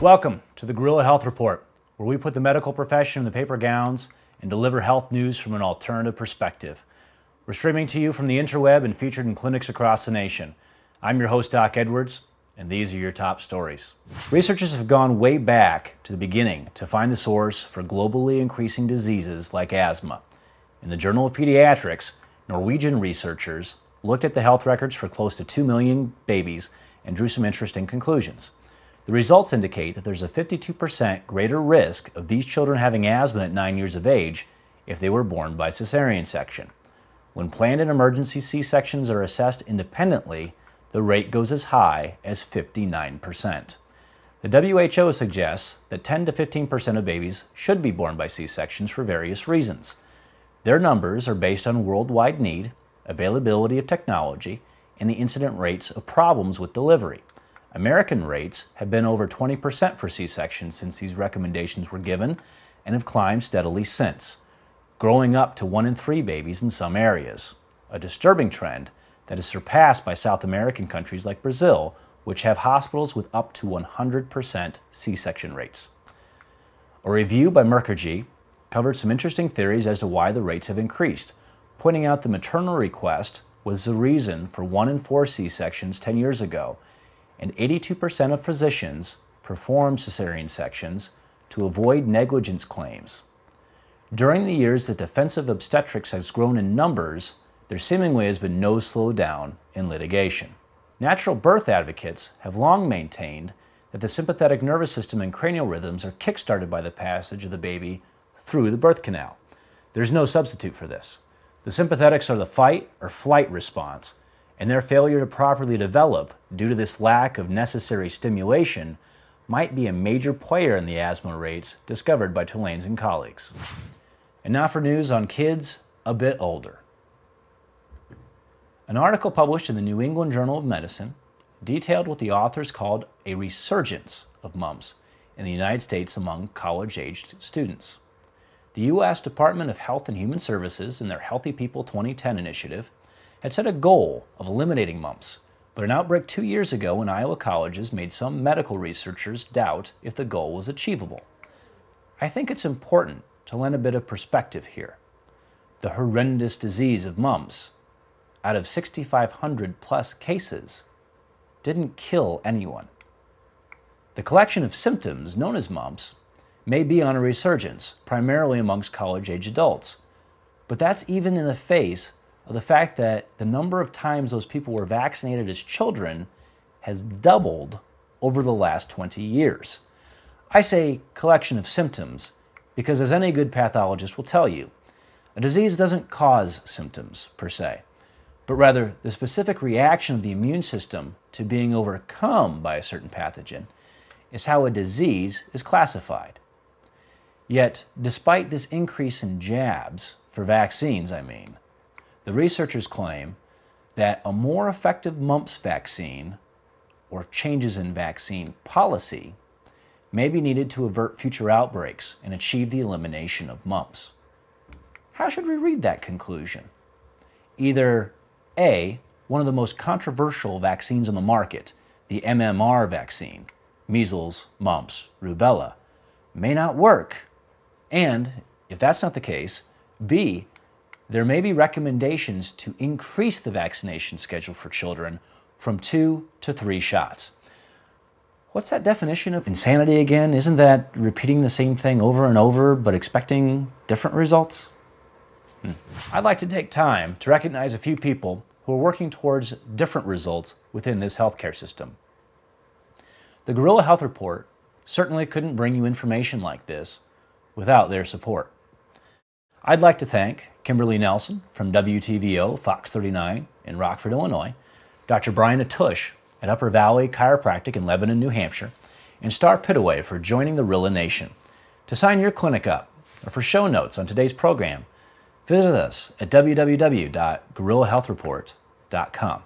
Welcome to the Gorilla Health Report, where we put the medical profession in the paper gowns and deliver health news from an alternative perspective. We're streaming to you from the interweb and featured in clinics across the nation. I'm your host, Doc Edwards, and these are your top stories. Researchers have gone way back to the beginning to find the source for globally increasing diseases like asthma. In the Journal of Pediatrics, Norwegian researchers looked at the health records for close to 2 million babies and drew some interesting conclusions. The results indicate that there's a 52% greater risk of these children having asthma at 9 years of age if they were born by cesarean section. When planned and emergency C-sections are assessed independently, the rate goes as high as 59%. The WHO suggests that 10 to 15% of babies should be born by C-sections for various reasons. Their numbers are based on worldwide need, availability of technology, and the incident rates of problems with delivery. American rates have been over 20% for C-sections since these recommendations were given and have climbed steadily since, growing up to 1 in 3 babies in some areas, a disturbing trend that is surpassed by South American countries like Brazil, which have hospitals with up to 100% C-section rates. A review by Mukherjee covered some interesting theories as to why the rates have increased, pointing out the maternal request was the reason for 1 in 4 C-sections 10 years ago, and 82% of physicians performed cesarean sections to avoid negligence claims. During the years that defensive obstetrics has grown in numbers, there seemingly has been no slowdown in litigation. Natural birth advocates have long maintained that the sympathetic nervous system and cranial rhythms are kick-started by the passage of the baby through the birth canal. There's no substitute for this. The sympathetics are the fight or flight response, and their failure to properly develop due to this lack of necessary stimulation might be a major player in the asthma rates discovered by Tulanes and colleagues. And now for news on kids a bit older. An article published in the New England Journal of Medicine detailed what the authors called a resurgence of mumps in the United States among college-aged students. The U.S. Department of Health and Human Services, in their Healthy People 2010 initiative, had set a goal of eliminating mumps, but an outbreak 2 years ago in Iowa colleges made some medical researchers doubt if the goal was achievable. I think it's important to lend a bit of perspective here. The horrendous disease of mumps, out of 6,500 plus cases, didn't kill anyone. The collection of symptoms known as mumps may be on a resurgence, primarily amongst college-age adults, but that's even in the face of the fact that the number of times those people were vaccinated as children has doubled over the last 20 years. I say collection of symptoms because, as any good pathologist will tell you, a disease doesn't cause symptoms per se, but rather the specific reaction of the immune system to being overcome by a certain pathogen is how a disease is classified. Yet, despite this increase in jabs, for vaccines the researchers claim that a more effective mumps vaccine, or changes in vaccine policy, may be needed to avert future outbreaks and achieve the elimination of mumps. How should we read that conclusion? Either A, one of the most controversial vaccines on the market, the MMR vaccine, measles, mumps, rubella, may not work, and if that's not the case, B, there may be recommendations to increase the vaccination schedule for children from 2 to 3 shots. What's that definition of insanity again? Isn't that repeating the same thing over and over but expecting different results? I'd like to take time to recognize a few people who are working towards different results within this healthcare system. The Gorilla Health Report certainly couldn't bring you information like this without their support. I'd like to thank Kimberly Nelson from WTVO Fox 39 in Rockford, Illinois, Dr. Brian Atush at Upper Valley Chiropractic in Lebanon, New Hampshire, and Star Pitaway for joining the Rilla Nation. To sign your clinic up or for show notes on today's program, visit us at www.gorillahealthreport.com.